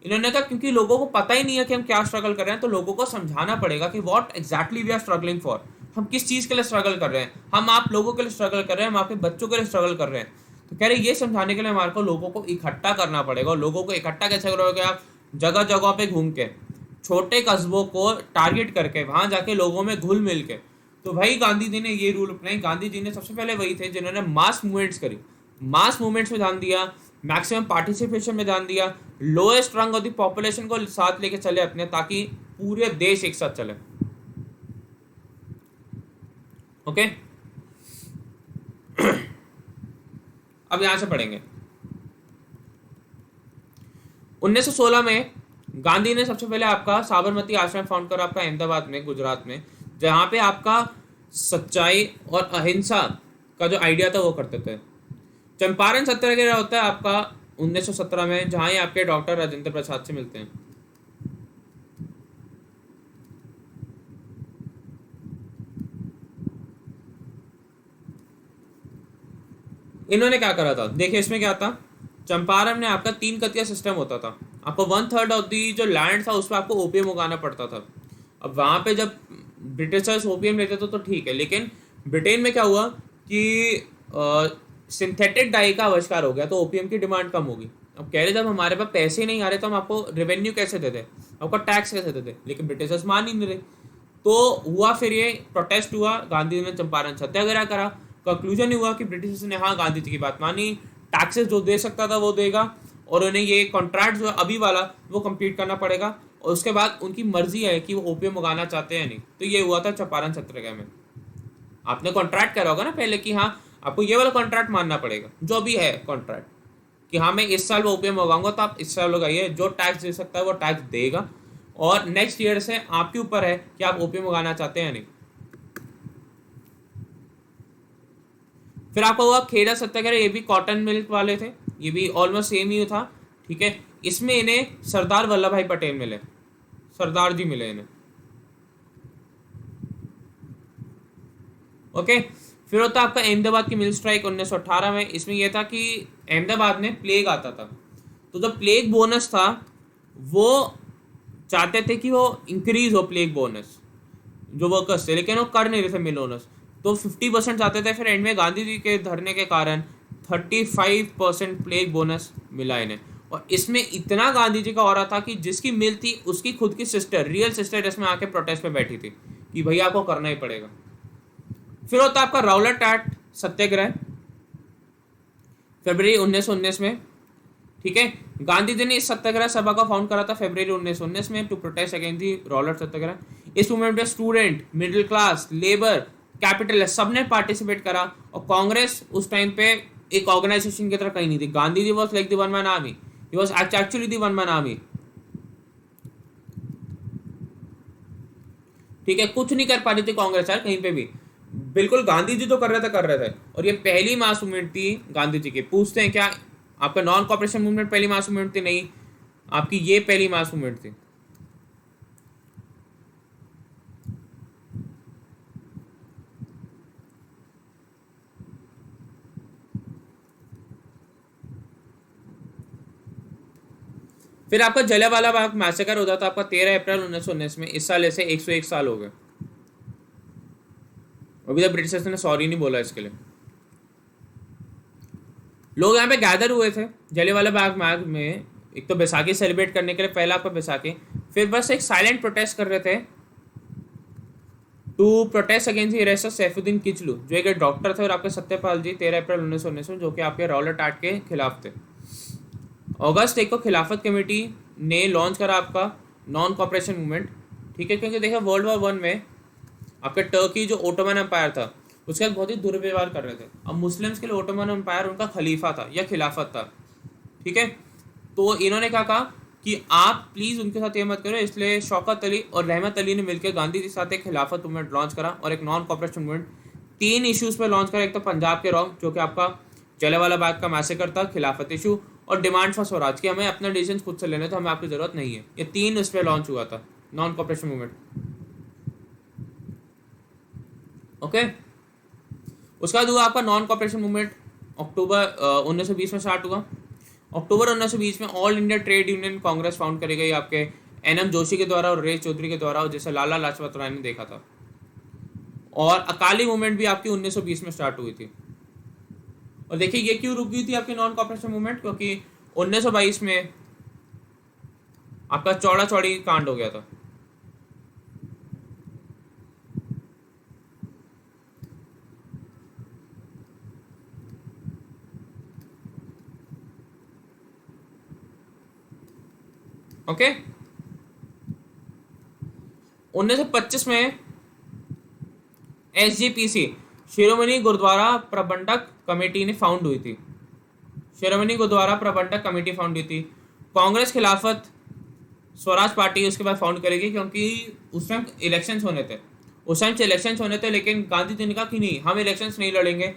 Speaker 1: इन्होंने कहा क्योंकि लोगों को पता ही नहीं है कि हम क्या स्ट्रगल कर रहे हैं, तो लोगों को समझाना पड़ेगा कि what exactly we are struggling for, हम किस चीज़ के लिए स्ट्रगल कर रहे हैं, हम आप लोगों के लिए स्ट्रगल कर रहे हैं, हम आपके बच्चों के लिए स्ट्रगल कर रहे हैं। तो कह रहे ये समझाने के लिए हमारे को लोगों को इकट्ठा करना पड़ेगा, और लोगों को इकट्ठा कैसे करोगे आप, जगह जगह पे घूम के, छोटे कस्बों को टारगेट करके, वहां जाके लोगों में घुल मिल के। तो भाई गांधी जी ने ये रूल अपनाई, गांधी जी ने सबसे पहले वही थे जिन्होंने मास मूवमेंट्स करी, मास मूवमेंट्स में ध्यान दिया, मैक्सिमम पार्टिसिपेशन में ध्यान दिया, लोएस्ट रंग ऑफ द पॉपुलेशन को साथ लेके चले अपने, ताकि पूरे देश एक साथ चले। ओके, अब यहां से पढ़ेंगे। 1916 में गांधी ने सबसे पहले आपका साबरमती आश्रम फाउंड करा आपका अहमदाबाद में, गुजरात में, जहां पे आपका सच्चाई और अहिंसा का जो आइडिया था वो करते थे। चंपारण सत्याग्रह होता है आपका 1917 में, जहां ही आपके डॉक्टर राजेंद्र प्रसाद से मिलते हैं। इन्होंने क्या करा था, देखिए इसमें क्या था, चंपारण में आपका 3 कतिया सिस्टम होता था, आपको 1/3 ऑफ दी जो लैंड था उस पर आपको ओपीएम उगाना पड़ता था। अब वहाँ पे जब ब्रिटिशर्स ओपीएम लेते थे तो ठीक है, लेकिन ब्रिटेन में क्या हुआ कि सिंथेटिक डाई का आविष्कार हो गया तो ओपीएम की डिमांड कम होगी। अब कह रहे जब हमारे पास पैसे ही नहीं आ रहे तो हम आपको रेवेन्यू कैसे देते, आपको टैक्स कैसे देते, लेकिन ब्रिटिशर्स मान ही नहीं रहे। तो हुआ फिर ये प्रोटेस्ट हुआ, गांधी जी ने चंपारण सत्याग्रह करा। कंक्लूजन हुआ कि ब्रिटिशर्स ने हाँ गांधी जी की बात मानी, टैक्सेस जो दे सकता था वो देगा, और उन्हें ये कॉन्ट्रैक्ट जो अभी वाला वो कंप्लीट करना पड़ेगा, और उसके बाद उनकी मर्जी है कि वो ओपीएम उगाना चाहते हैं नहीं। तो ये हुआ था चंपारण सत्याग्रह में। आपने कॉन्ट्रैक्ट करा होगा ना पहले कि हाँ आपको ये वाला कॉन्ट्रैक्ट मानना पड़ेगा जो भी है कॉन्ट्रैक्ट, कि हाँ मैं इस साल वो ओपीएम उगाऊंगा तो आप इस साल उगाइए, जो टैक्स दे सकता है वो टैक्स देगा, और नेक्स्ट ईयर से आपके ऊपर है कि आप ओपीएम उगाना चाहते हैं या नहीं। फिर आपका हुआ खेड़ा सत्याग्रह, ये भी कॉटन मिल्क वाले थे, ये भी ऑलमोस्ट सेम ही था, ठीक है। इसमें इन्हें सरदार वल्लभ भाई पटेल मिले, सरदार जी मिले इन्हें, ओके। फिर होता आपका अहमदाबाद की मिल स्ट्राइक 1918 में। इसमें यह था कि अहमदाबाद में प्लेग आता था, तो जो प्लेग बोनस था वो चाहते थे कि वो इंक्रीज हो प्लेग बोनस जो वर्कर्स थे, लेकिन वो कर नहीं रहे थे मिल ओनर्स, तो 50% चाहते थे। फिर एंड में गांधी जी के धरने के कारण 35% प्लेग बोनस मिला इन्हें। और इसमें इतना गांधी जी का हो रहा था कि जिसकी मिल थी उसकी खुद की सिस्टर, रियल सिस्टर, इसमें आके प्रोटेस्ट में बैठी थी कि भैया आपको करना ही पड़ेगा। फिर होता आपका राउलेट एक्ट सत्याग्रह फरवरी 1919 में, ठीक है। गांधी जी ने इस सत्याग्रह सभा का फाउंड करा था फरवरी 1919 में to protest against the Rowlatt Satyagraha. इस मूवमेंट में student, middle class, labour, capitalist सबने पार्टिसिपेट करा, और कांग्रेस उस टाइम पे एक ऑर्गेनाइजेशन की तरह कहीं नहीं थी। Gandhi ji was like the one man army, he was actually the one man army, ठीक है। कुछ नहीं कर पा रही थी कांग्रेस यार कहीं पे भी, बिल्कुल गांधी जी तो कर रहे थे। और ये पहली मास मूवमेंट थी गांधी जी की। पूछते हैं क्या आपका नॉन कॉपरेशन मूवमेंट पहली मास मूवमेंट थी? नहीं, आपकी ये पहली मास मूवमेंट थी। फिर आपका जलियांवाला बाग मैसेकर होता था आपका 13 अप्रैल 1919 में। इस साल ऐसे 101 साल हो गए, अभी तक ब्रिटिशर्स ने सॉरी नहीं बोला इसके लिए। लोग यहाँ पे गैदर हुए थे जलियांवाला बाग में, एक तो बैसाखी सेलिब्रेट करने के लिए, पहला आपका बैसाखी, फिर बस एक साइलेंट प्रोटेस्ट कर रहे थे to protest against the arrest of Saifuddin Kitchlew, जो एक डॉक्टर थे, और आपके सत्यपाल जी 13 अप्रैल 1919 में, जो कि आपके राउलेट एक्ट के खिलाफ थे। अगस्त 1 को खिलाफत कमेटी ने लॉन्च करा आपका नॉन कॉपरेशन मूवमेंट, ठीक है, क्योंकि देखा वर्ल्ड वॉर 1 में आपके टर्की जो ओटोमन एम्पायर था उसके साथ बहुत ही दुर्व्यवहार कर रहे थे। अब मुस्लिम्स के लिए ओटोमन एम्पायर उनका खलीफा था या खिलाफत था, ठीक है। तो इन्होंने क्या कहा कि आप प्लीज़ उनके साथ ये मत करो, इसलिए शौकत अली और रहमत अली ने मिलकर गांधी जी के साथ एक खिलाफत मूवमेंट लॉन्च करा और एक नॉन कॉपरेशन मूवमेंट 3 इश्यूज़ पर लॉन्च करा। एक तो पंजाब के रॉन्ग, जो कि आपका जलियांवाला बाग का मैसेकर था, खिलाफत इशू, और डिमांड फॉर स्वराज की हमें अपना डिसीजन खुद से लेने, तो हमें आपकी ज़रूरत नहीं है। ये 3 उस पर लॉन्च हुआ था नॉन कॉपरेशन मूवमेंट, ओके। उसके बाद हुआ आपका नॉन कॉपरेशन मूवमेंट अक्टूबर 1920 में स्टार्ट हुआ। अक्टूबर 1920 में all India trade union Congress found करी गई आपके एनएम जोशी के द्वारा और रेस चौधरी के द्वारा, जैसे लाला लाजपत राय ने देखा था। और अकाली मूवमेंट भी आपकी 1920 में स्टार्ट हुई थी। और देखिए ये क्यों रुक गई थी आपकी नॉन कॉपरेशन मूवमेंट, क्योंकि 1922 में आपका चौड़ा चौड़ी कांड हो गया था। ओके 1925 में SGPC शिरोमणि गुरुद्वारा प्रबंधक कमेटी ने फाउंड हुई थी। शिरोमणि गुरुद्वारा प्रबंधक कमेटी फाउंड हुई थी। कांग्रेस खिलाफत स्वराज पार्टी उसके बाद फाउंड करेगी, क्योंकि उस टाइम इलेक्शंस होने थे, लेकिन गांधी जी ने कहा कि नहीं, हम इलेक्शंस नहीं लड़ेंगे,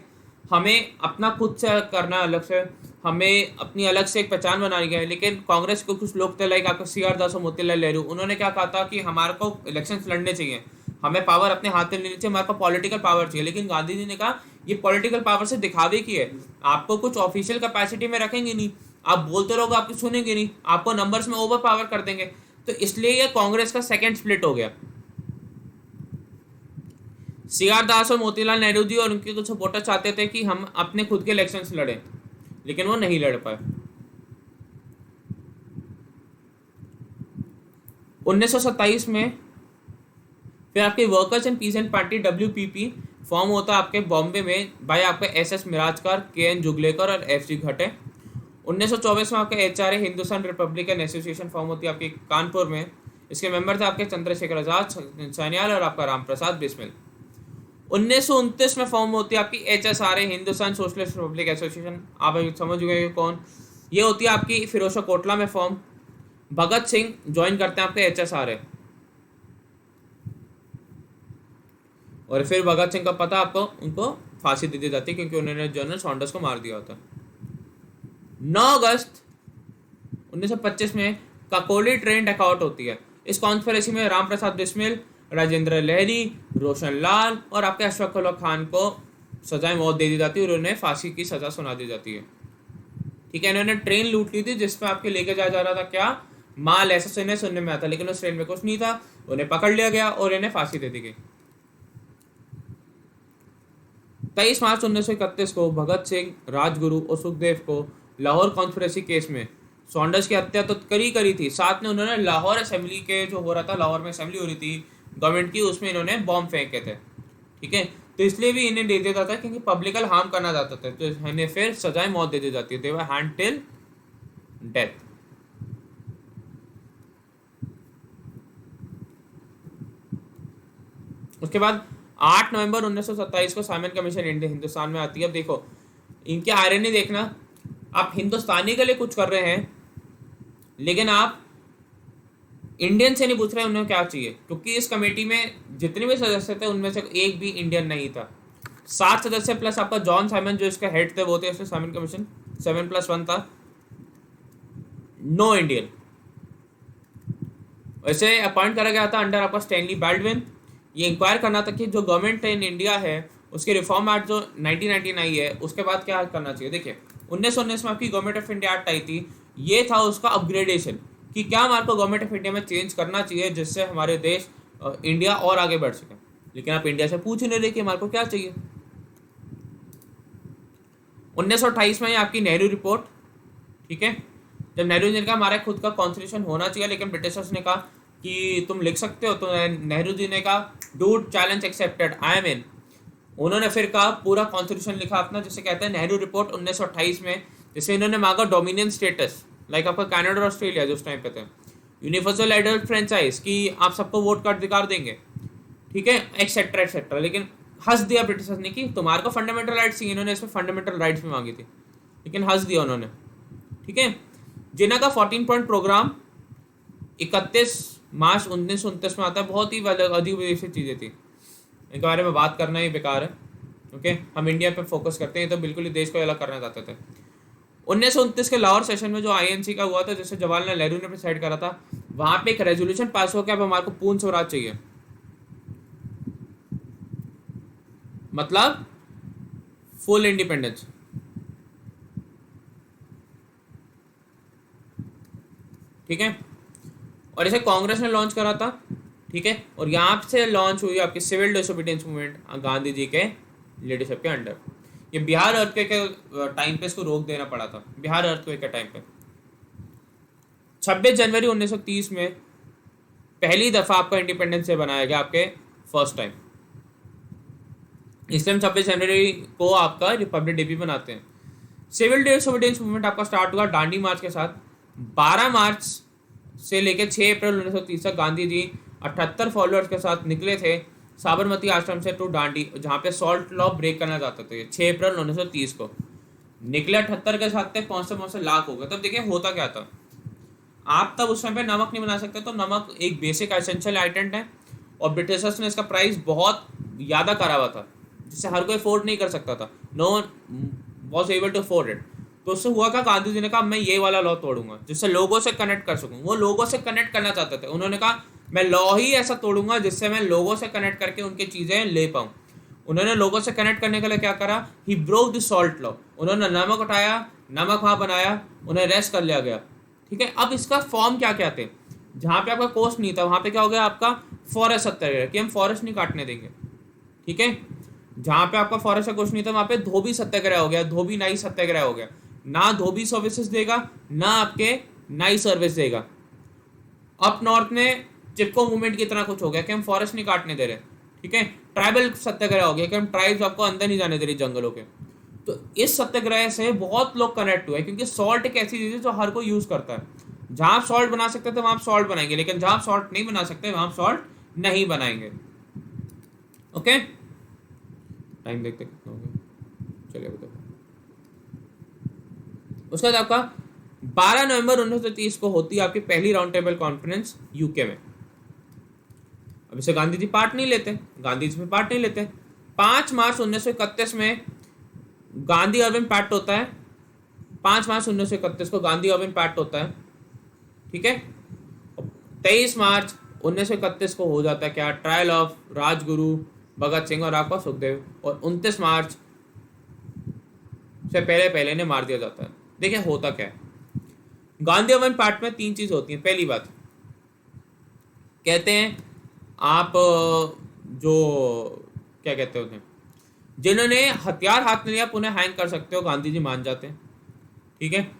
Speaker 1: हमें अपना खुद से करना अलग से, हमें अपनी अलग से एक पहचान बनानी है। लेकिन कांग्रेस को कुछ लोग थे लाइक आपका CR दास और मोतीलाल नेहरू, उन्होंने क्या कहा था कि हमारे को इलेक्शंस लड़ने चाहिए, हमें पावर अपने हाथ में लेनी चाहिए, हमारे पास पॉलिटिकल पावर चाहिए। लेकिन गांधी जी ने कहा ये पॉलिटिकल पावर से दिखावे की है, आपको कुछ ऑफिशियल कैपेसिटी में रखेंगे नहीं, आप बोलते रहोगे, आपकी सुनेंगे नहीं, आपको नंबर्स में ओवर पावर कर देंगे। तो इसलिए ये कांग्रेस का सेकंड स्प्लिट हो गया। सी.आर. दास और मोतीलाल नेहरू जी और उनके कुछ सपोर्टर चाहते थे कि हम अपने खुद के इलेक्शंस लड़ें, लेकिन वो नहीं लड़ पाए। 1927 में फिर आपके workers and pheasant party WPP form होता है आपके बॉम्बे में बाय आपके SS मिराजकर, KN जुगलेकर और FG घटे। 1924 में आपके HRA Hindustan Republican association form होती है आपके कानपुर में। इसके मेंबर थे आपके चंद्रशेखर आजाद, सान्याल और आपका राम प्रसाद बिस्मिल। 1929 में फॉर्म होती है आपकी HSRA Hindustan socialist Republic association. आप समझ गए कौन ये होती है आपकी फिरोजशाह कोटला में फॉर्म। भगत सिंह ज्वाइन करते हैं आपके HSRA, और फिर भगत सिंह का पता आपको उनको फांसी दे दी जाती है क्योंकि उन्होंने जनरल सॉन्डर्स को मार दिया होता। 9 अगस्त 1925 में काकोली ट्रेन डकआउट होती है। इस कॉन्स्पिरेसी में राम प्रसाद बिस्मिल, राजेंद्र लहरी, रोशन लाल और आपके अशफाक उल्लाह खान को सजाए मौत दे दी जाती है और उन्हें फांसी की सजा सुना दी जाती है। ठीक है, इन्होंने ट्रेन लूट ली थी जिसमें आपके लेके जाया जा रहा था क्या, माल। ऐसा सुनने में आता, लेकिन उस ट्रेन में कुछ नहीं था। उन्हें पकड़ लिया गया और इन्हें फांसी दे दी गई। 23 मार्च 1931 को भगत सिंह, राजगुरु और सुखदेव को लाहौर कॉन्स्पिरेसी केस में सॉन्डर्स की हत्या तो करी थी, साथ में उन्होंने लाहौर असेंबली के जो हो रहा था, लाहौर में असेंबली हो रही थी गवर्नमेंट की, उसमें इन्होंने बॉम्ब फेंके थे। ठीक है, तो इसलिए भी इन्हें दे देता था क्योंकि पब्लिकल हार्म करना चाहता था, तो इन्हें फिर सजाए मौत दे दी जाती है। दे वर हैंड टिल डेथ। उसके बाद 8 नवंबर 1927 को साइमन कमीशन इंडिया हिंदुस्तान में आती है। अब देखो इनके आयरनी देखना, आप हिंदुस्तानी के लिए कुछ कर रहे हैं लेकिन आप इंडियन से नहीं पूछ रहे उन्हें क्या चाहिए, क्योंकि इस कमेटी में जितने भी सदस्य थे उनमें से एक भी इंडियन नहीं था। 7 सदस्य प्लस आपका जॉन साइमन जो इसका हेड थे वो थे, इसमें साइमन कमीशन 7+1 था, नो इंडियन। वैसे अपॉइंट करा गया था अंडर आपका स्टैनली बाल्डविन। ये इंक्वायर करना था कि जो गवर्नमेंट इन इंडिया है उसके रिफॉर्म एक्ट जो 1999 है उसके बाद क्या करना चाहिए। देखिए 1919 में आपकी गवर्नमेंट ऑफ इंडिया एक्ट आई थी, ये था उसका अपग्रेडेशन कि क्या हमारे को गवर्नमेंट ऑफ इंडिया में चेंज करना चाहिए जिससे हमारे देश इंडिया और आगे बढ़ सके। लेकिन आप इंडिया से पूछ ही नहीं रहे कि हमारे को क्या चाहिए। 1928 में आपकी नेहरू रिपोर्ट, ठीक है, जब नेहरू जी ने कहा हमारा खुद का कॉन्स्टिट्यूशन होना चाहिए, लेकिन ब्रिटिशर्स ने कहा कि तुम लिख सकते हो, तो नेहरू जी ने कहा dude challenge accepted, I am in. उन्होंने फिर कहा पूरा कॉन्स्टिट्यूशन लिखा अपना, जिसे कहते हैं नेहरू रिपोर्ट 1928 में, जिसे इन्होंने मांगा डोमिनियन स्टेटस, लाइक आपका कनाडा और ऑस्ट्रेलिया जो उस टाइम पे थे, यूनिवर्सल एडल्ट फ्रेंचाइज कि आप सबको वोट का अधिकार देंगे, ठीक है, एक्सेट्रा एक्सेट्रा। लेकिन हंस दिया ब्रिटिशर्स ने कि तुम्हारे को फंडामेंटल राइट्स चाहिए, इन्होंने इसमें फंडामेंटल राइट्स भी मांगी थी, लेकिन हंस दिया उन्होंने। ठीक है, जिन्ना का 14 पॉइंट प्रोग्राम 31 मार्च 1929 में आता है। बहुत ही अजीब अजीब सी चीज़ें थी, इनके बारे में बात करना ही बेकार है। ओके, हम इंडिया पे फोकस करते हैं, तो बिल्कुल ही देश को अलग करना चाहते थे। 1929 के लाहौर सेशन में जो INC का हुआ था, जिसे जवाहरलाल नेहरू ने डिसाइड करा था, वहां पे एक रेजोल्यूशन पास हो गया, अब हमारे को पूर्ण स्वराज चाहिए, मतलब फुल इंडिपेंडेंस। ठीक है, और इसे कांग्रेस ने लॉन्च करा था। ठीक है, और यहाँ से लॉन्च हुई आपकी civil disobedience movement Gandhi ji के लीडरशिप के अंडर। ये बिहार अर्थक्वेक के टाइम पे इसको रोक देना पड़ा था, बिहार अर्थक्वेक के टाइम पे। 26 जनवरी 1930 में पहली दफा आपका इंडिपेंडेंस डे बनाया गया, आपके फर्स्ट टाइम। इसलिए हम 26 जनवरी को आपका रिपब्लिक डे भी बनाते हैं। सिविल डिसोबीडियंस मूवमेंट आपका स्टार्ट हुआ दांडी मार्च के साथ। 12 मार्च से लेकर 6 अप्रैल 1930 तक गांधी जी 78 फॉलोअर्स के साथ निकले थे साबरमती आश्रम से टू दांडी, जहाँ पे सॉल्ट लॉ ब्रेक करना चाहते थे। 6 अप्रैल 1930 को निकले 78 के साथ थे, पहुँचते से लाख हो गए। तब देखिए होता क्या था, आप तब उस समय पे नमक नहीं बना सकते, तो नमक एक बेसिक एसेंशियल आइटम है, और ब्रिटिशर्स ने इसका प्राइस बहुत ज़्यादा करा हुआ था, जिससे हर कोई अफोर्ड नहीं कर सकता था, no was able to afford it. तो उससे हुआ क्या, गांधी जी ने कहा मैं ये वाला लॉ तोड़ूंगा जिससे लोगों से कनेक्ट कर सकूं। वो लोगों से कनेक्ट करना चाहते थे, उन्होंने कहा मैं लॉ ही ऐसा तोड़ूंगा जिससे मैं लोगों से कनेक्ट करके उनकी चीज़ें ले पाऊँ। उन्होंने लोगों से कनेक्ट करने के लिए क्या करा, he broke the salt law. उन्होंने नमक उठाया, नमक वहाँ बनाया, उन्हें रेस्ट कर लिया गया। ठीक है, अब इसका फॉर्म क्या क्या थे? जहाँ पे आपका कोस्ट नहीं था वहाँ पे क्या हो गया आपका फॉरेस्ट सत्याग्रह, कि हम फॉरेस्ट नहीं काटने देंगे। ठीक है, जहाँ पे आपका फॉरेस्ट का कुछ नहीं था वहाँ पे धोबी सत्याग्रह हो गया, धोबी नाई सत्याग्रह हो गया। ना धोबी सर्विसेज देगा, ना आपके नाई सर्विस देगा। अप नॉर्थ में चिपको मूवमेंट की तरह कुछ हो गया कि हम फॉरेस्ट नहीं काटने दे रहे। ठीक है, ट्राइबल सत्याग्रह हो गया कि हम ट्राइब्स आपको अंदर नहीं जाने दे रही जंगलों के। तो इस सत्याग्रह से बहुत लोग कनेक्ट हुए, क्योंकि सॉल्ट एक ऐसी चीज है जो हर कोई यूज करता है। जहां आप सॉल्ट बना सकते थे वहां आप सॉल्ट बनाएंगे, लेकिन जहां आप सॉल्ट नहीं बना सकते वहां आप सॉल्ट नहीं बनाएंगे। ओके, टाइम देखते कितना हो गया, चलिए बताओ। उसके बाद आपका 12 नवंबर 1930 को होती है आपकी पहली राउंड टेबल कॉन्फ्रेंस यूके में। अब इसे गांधी जी पार्ट नहीं लेते, गांधी जी में पार्ट नहीं लेते। 5 मार्च 1931 में गांधी अर्बन पैक्ट होता है। 5 मार्च 1931 को गांधी अर्बन पैक्ट होता है। ठीक है, 23 मार्च 1931 को हो जाता है क्या, ट्रायल ऑफ राजगुरु भगत सिंह और आपका सुखदेव, और 29 मार्च से पहले पहले इन्हें मार दिया जाता है। देखिए होता क्या है, गांधी अर्बन पैक्ट में 3 चीज होती हैं। पहली बात कहते हैं आप जो क्या कहते होते हैं, जिन्होंने हथियार हाथ में लिया पुनः हैंग कर सकते हो, गांधी जी मान जाते हैं। ठीक है,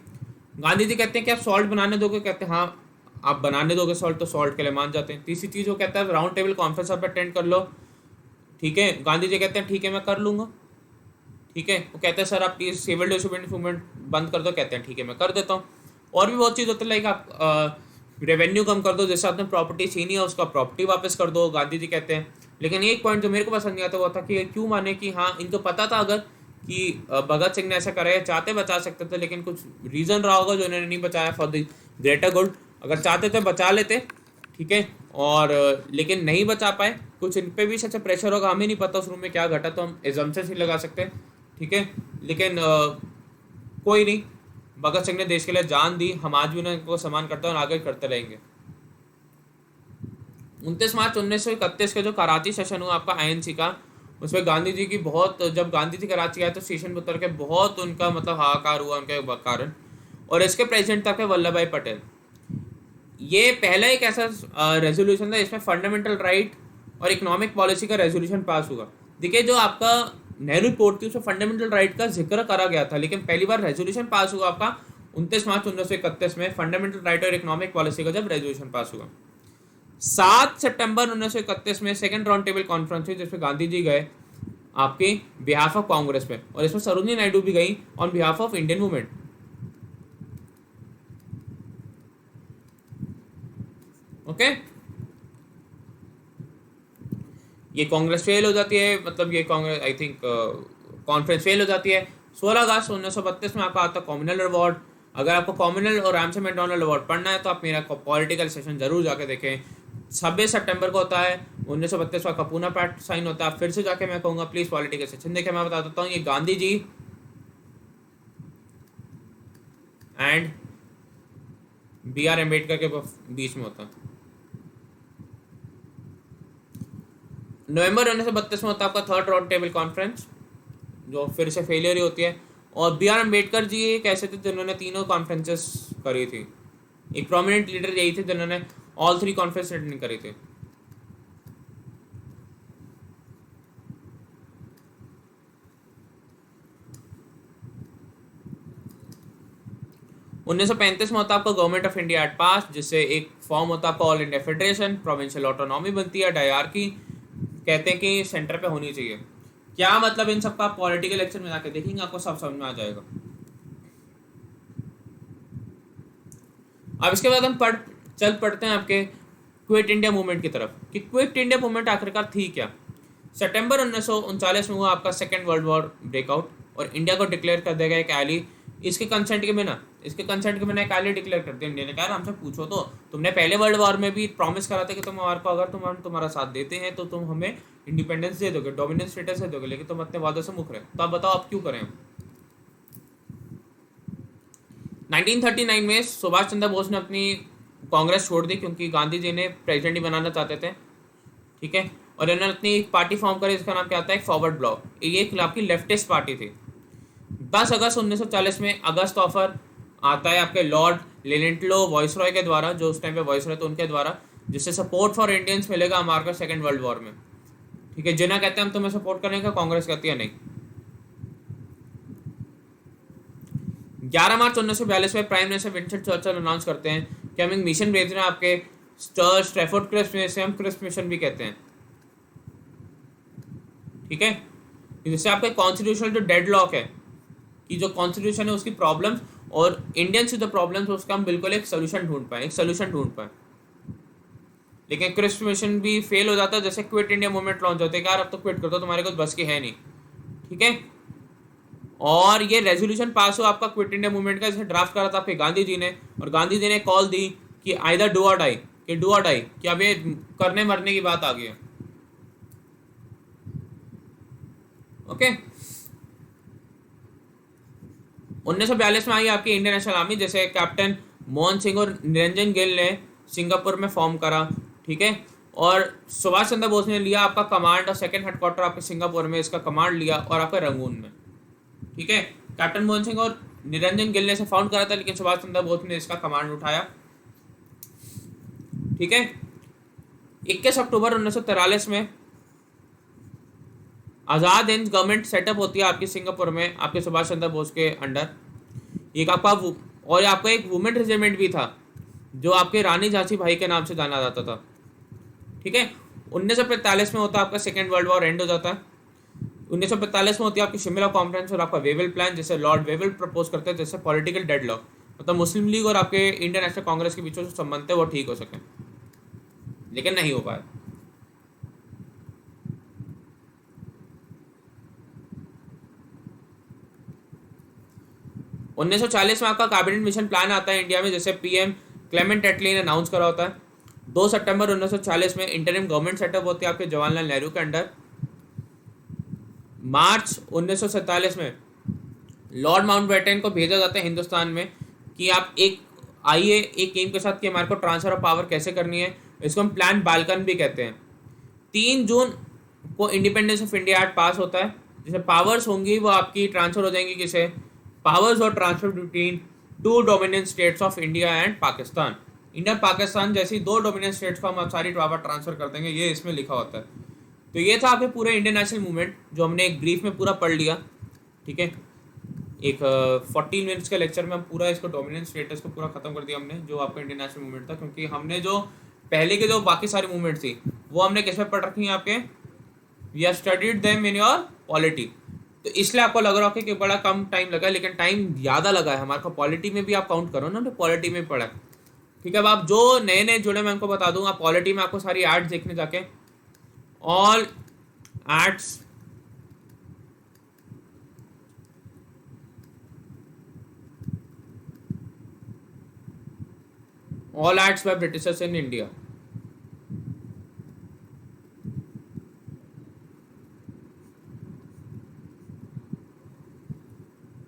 Speaker 1: गांधी जी कहते हैं कि आप सॉल्ट बनाने दोगे, कहते हैं हाँ आप बनाने दोगे सॉल्ट, तो सॉल्ट के लिए मान जाते हैं। तीसरी चीज वो कहता है राउंड टेबल कॉन्फ्रेंस आप अटेंड कर लो। ठीक है, गांधी जी कहते हैं ठीक है मैं कर लूंगा। ठीक है, वो कहते हैं सर आप प्लीज सिविल डिसोबीडियंस मूवमेंट बंद कर दो, कहते हैं ठीक है मैं कर देता हूँ। और भी बहुत चीज़ होती है, लाइक आप रेवेन्यू कम कर दो, जैसे आपने प्रॉपर्टी छीनी है उसका प्रॉपर्टी वापस कर दो, गांधी जी कहते हैं। लेकिन एक पॉइंट जो मेरे को पसंद नहीं आता वो था कि क्यों माने कि हाँ इनको पता था अगर कि भगत सिंह ने ऐसा करा है, चाहते बचा सकते थे, लेकिन कुछ रीज़न रहा होगा जो इन्होंने नहीं बचाया फॉर द ग्रेटर गुड। अगर चाहते थे बचा लेते। ठीक है, और लेकिन नहीं बचा पाए, कुछ इन पे भी सच्चा प्रेशर होगा, हमें नहीं पता उस रूम में क्या घटा, तो हम एजम्पशन ही लगा सकते हैं। ठीक है, लेकिन कोई नहीं, भगत सिंह ने देश के लिए जान दी, हम आज भी उनको सम्मान करते हैं और आगे करते रहेंगे। 29 मार्च 1931 का जो कराची सेशन हुआ आपका आईएनसी का, उसमें गांधी जी की बहुत, जब गांधी जी कराची आए तो स्टेशन पर उतर के बहुत उनका मतलब हाहाकार हुआ उनके कारण। और इसके प्रेसिडेंट थे वल्लभ भाई पटेल। ये पहला एक ऐसा रेजोल्यूशन था इसमें फंडामेंटल राइट और इकोनॉमिक पॉलिसी का रेजोल्यूशन पास हुआ। देखिए जो आपका नेहरू रिपोर्ट थी उसमें फंडामेंटल राइट का जिक्र करा गया था, लेकिन पहली बार रेजोल्यूशन पास हुआ आपका 29 मार्च 1931 में, फंडामेंटल राइट और इकोनॉमिक पॉलिसी का जब रेजोल्यूशन पास हुआ। 7 सितंबर 1931 में सेकंड राउंड टेबल कॉन्फ्रेंस हुई, जिसमें गांधी जी गए आपके बिहाफ ऑफ कांग्रेस में, और इसमें सरोजिनी नायडू भी गई on behalf of Indian movement. Okay, ये कांग्रेस फेल हो जाती है, मतलब ये Congress I think conference fail हो जाती है। 16 अगस्त 1932 में आपका आता है कॉमनल अवार्ड। अगर आपको कॉमनल और रैमसे मैकडॉनल्ड अवार्ड पढ़ना है तो आप मेरा पॉलिटिकल सेशन जरूर जाके देखें। 26 सितंबर को होता है 1932 का कपूना पैक्ट साइन होता है। फिर से जाके मैं कहूँगा प्लीज पॉलिटिकल सेशन देखें। मैं बता देता हूँ, ये गांधी जी एंड BR अम्बेडकर के बीच में होता है। नवंबर 1932 में होता है आपका थर्ड राउंड टेबल कॉन्फ्रेंस, जो फिर से फेलियर ही होती है। और BR अम्बेडकर जी एक ऐसे थे जिन्होंने तीनों कॉन्फ्रेंसेस करी थी, एक प्रोमिनेंट लीडर यही थे जिन्होंने ऑल 3 कॉन्फ्रेंस अटेंड करी थी। उन्नीस सौ 1935 में होता है आपका गवर्नमेंट ऑफ इंडिया एक्ट पास, जिससे एक फॉर्म होता है आपका all India federation, provincial autonomy बनती है, डायरकी कहते हैं कि सेंटर पे होनी चाहिए। क्या मतलब इन सबका पॉलिटिकल एक्शन में जाके देखेंगे आपको सब समझ में आ जाएगा। अब इसके बाद हम पढ़ते हैं आपके क्विट इंडिया मूवमेंट की तरफ, कि क्विट इंडिया मूवमेंट आखिरकार थी क्या। सितंबर 1939 में हुआ आपका सेकेंड वर्ल्ड वॉर ब्रेकआउट, और इंडिया को डिक्लेयर कर दिया गया एक एली, इसके कंसेंट के बिना एक एली डिक्लेयर कर दिया। इंडिया ने कहा हमसे पूछो तो, तुमने पहले वर्ल्ड वॉर में भी प्रॉमिस करा था कि तुम हमारे को, अगर तुम हम तुम्हारा साथ देते हैं तो तुम हमें इंडिपेंडेंस दे दोगे, डोमिनेंस स्टेटस दे दोगे, लेकिन तुम अपने वादों से मुकर रहे। तो आप बताओ आप क्यों करें। 1939 में सुभाष चंद्र बोस ने अपनी कांग्रेस छोड़ दी, क्योंकि गांधी जी ने प्रेसिडेंट ही बनाना चाहते थे। ठीक है, और इन्होंने अपनी एक पार्टी फॉर्म करी, इसका नाम क्या आता है, एक फॉरवर्ड ब्लॉक। ये आपकी लेफ्टिस्ट पार्टी थी। 10 अगस्त 1940 में अगस्त ऑफर आता है आपके लॉर्ड लेलेंटलो वॉइसरॉय के द्वारा, जो उस टाइम पे वॉइसरॉय थे उनके द्वारा, जिससे सपोर्ट फॉर इंडियंस मिलेगा हमारे को सेकेंड वर्ल्ड वॉर में। ठीक है, जिन्हें कहते हैं हम तुम्हें सपोर्ट करने का, कांग्रेस कहती है नहीं। 11 मार्च 1942 में prime minister Winston Churchill announce करते हैं कि हम एक मिशन भेज रहे हैं आपके स्ट्रैफोर्ड क्रिस्प में, से हम क्रिस्प मिशन भी कहते हैं। ठीक है, जिससे आपका कॉन्स्टिट्यूशनल जो डेडलॉक है कि जो कॉन्स्टिट्यूशन है उसकी प्रॉब्लम्स और इंडियंस की जो प्रॉब्लम्स उसका हम बिल्कुल एक सोल्यूशन ढूंढ पाए, एक सोल्यूशन ढूंढ पाए। लेकिन क्रिस्प मिशन भी फेल हो जाता है, जैसे क्विट इंडिया मूवमेंट लॉन्च होते हैं, यार अब तो क्विट कर दो, तुम्हारे कुछ बस की है नहीं। ठीक है, और ये रेजोल्यूशन पास हुआ आपका क्विट इंडिया मूवमेंट का, जैसे ड्राफ्ट करा था आपके गांधी जी ने, और गांधी जी ने कॉल दी कि आइदर डू और डाई, कि डू और डाई, कि अब ये करने मरने की बात आ गई है। ओके, 1942 में आई आपकी इंडियन नेशनल आर्मी, जैसे कैप्टन मोहन सिंह और निरंजन गिल ने सिंगापुर में फॉर्म करा। ठीक है, और सुभाष चंद्र बोस ने लिया आपका कमांड और सेकंड हेडक्वार्टर आपके सिंगापुर में इसका कमांड लिया, और आपका रंगून में। ठीक है, कैप्टन मोहन सिंह और निरंजन गिल ने इसे फाउंड करा था, लेकिन सुभाष चंद्र बोस ने इसका कमांड उठाया। ठीक है, 21 अक्टूबर 1943 में आज़ाद हिंद गवर्नमेंट सेटअप होती है आपकी सिंगापुर में, आपके सुभाष चंद्र बोस के अंडर। एक आपका और आपका एक वुमेन रेजिमेंट भी था, जो आपके रानी झांसी भाई के नाम से जाना जाता था। ठीक है, 1945 में होता है आपका सेकेंड वर्ल्ड वॉर एंड हो जाता है। 1945 में होती है आपकी शिमला कॉन्फ्रेंस और आपका वेवल प्लान, जैसे लॉर्ड वेवल प्रपोज करते हैं, जैसे पॉलिटिकल डेडलॉक, मतलब मुस्लिम लीग और आपके इंडियन नेशनल कांग्रेस के बीच जो संबंध थे वो ठीक हो सके, लेकिन नहीं हो पाया। उन्नीस सौ 40 में आपका कैबिनेट मिशन प्लान आता है इंडिया में, जैसे पीएम क्लेमेंट एटली ने अनाउंस करा होता है। 2 सितंबर 1940 में इंटरिम गवर्नमेंट सेटअप होती है आपके जवाहरलाल नेहरू के अंडर। मार्च 1947 में लॉर्ड माउंटबेटन को भेजा जाता है हिंदुस्तान में कि आप एक आइए एक एम के साथ कि हमारे को ट्रांसफर ऑफ पावर कैसे करनी है, इसको हम प्लान बाल्कन भी कहते हैं। 3 जून को इंडिपेंडेंस ऑफ इंडिया एक्ट पास होता है, जैसे पावर्स होंगी वो आपकी ट्रांसफर हो जाएंगी किसे, पावर्स और transfer between 2 dominant states of India and Pakistan. India Pakistan जैसी 2 डोमिनेंट स्टेट्स को हम सारी पावर ट्रांसफर कर देंगे, ये इसमें लिखा होता है। तो ये था आपके पूरे इंडियन नेशनल मूवमेंट, जो हमने एक ब्रीफ में पूरा पढ़ लिया। ठीक है, एक 14 मिनट्स के लेक्चर में हम पूरा इसको डोमिनेंट स्टेटस को पूरा खत्म कर दिया हमने, जो आपका इंडियन नेशनल मूवमेंट था। क्योंकि हमने जो पहले के जो बाकी सारी मूवमेंट थी वो हमने किस में पढ़ रखी है आपके, we are studied them in your polity. तो इसलिए आपको लग रहा है कि बड़ा कम टाइम लगा, लेकिन टाइम ज़्यादा लगा है हमारे को। पॉलिटी में भी आप काउंट करो ना, तो पॉलिटी में पढ़ा। ठीक है, अब आप जो नए नए जुड़े मैं उनको बता दूंगा। पॉलिटी में आपको सारी एड्स देखने जाके, all acts all acts by Britishers in India।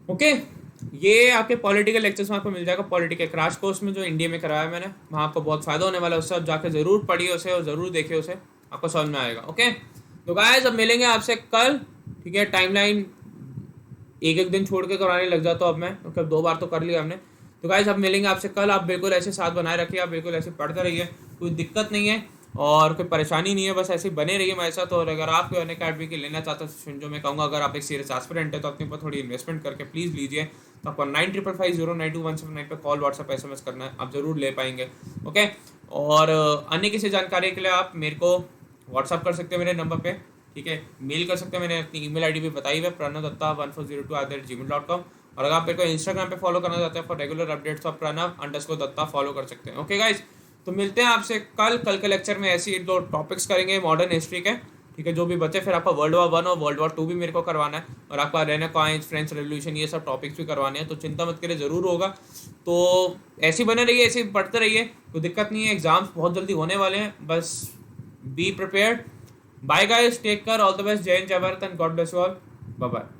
Speaker 1: Okay, ये आपके पॉलिटिकल लेक्चर्स में आपको मिल जाएगा। पॉलिटिकल क्रैश कोर्स में जो इंडिया में कराया मैंने, वहाँ आपको बहुत फायदा होने वाला है। उससे आप जाके जरूर पढ़िए उसे और जरूर देखिए उसे, आपको समझ में आएगा। ओके, तो गाइस अब मिलेंगे आपसे कल। ठीक है, टाइमलाइन एक दिन छोड़ के कराने लग जाता हूँ अब मैं, क्योंकि 2 बार तो कर लिया हमने। तो गाइस अब मिलेंगे आपसे कल। आप बिल्कुल ऐसे साथ बनाए रखिए, आप बिल्कुल ऐसे पढ़ते रहिए, कोई दिक्कत नहीं है और कोई परेशानी नहीं है, बस ऐसे बने रहिए मेरे साथ। और अगर आप कोई अन अकेडमी की लेना चाहते हैं, जो मैं कहूँगा अगर आप एक सीरियस एस्पिरेंट है तो अपने ऊपर थोड़ी इन्वेस्टमेंट करके प्लीज़ लीजिए। तो आपको 9555092179 पे कॉल व्हाट्सएप SMS करना है, आप ज़रूर ले पाएंगे। ओके, और अन्य किसी जानकारी के लिए आप मेरे को व्हाट्सअप कर सकते हैं मेरे नंबर पर। ठीक है, मेल कर सकते हैं, मैंने अपनी ईमेल आईडी भी बताई है, pranav.datta1402@gmail.com। और अगर आप मेरे को इंस्टाग्राम पे फॉलो करना चाहते हैं for regular updates of pranav_datta follow कर सकते हैं। ओके गाइस, तो मिलते हैं आपसे कल के लेक्चर में। ऐसी 2 टॉपिक्स करेंगे मॉडर्न हिस्ट्री के। ठीक है, जो भी बचे फिर आपका वर्ल्ड वॉर 1 और वर्ल्ड वॉर 2 भी मेरे को करवाना है, और आपका रेनेसांस, फ्रेंच रेवोल्यूशन, ये सब टॉपिक्स भी करवाने हैं। तो चिंता मत करिए, ज़रूर होगा। तो ऐसे बने रहिए, ऐसे पढ़ते रहिए, कोई दिक्कत नहीं है। एग्जाम्स बहुत जल्दी होने वाले हैं, बस be prepared. Bye guys, take care, all the best, जय हिंद, जय Bharat and God bless you all. Bye bye.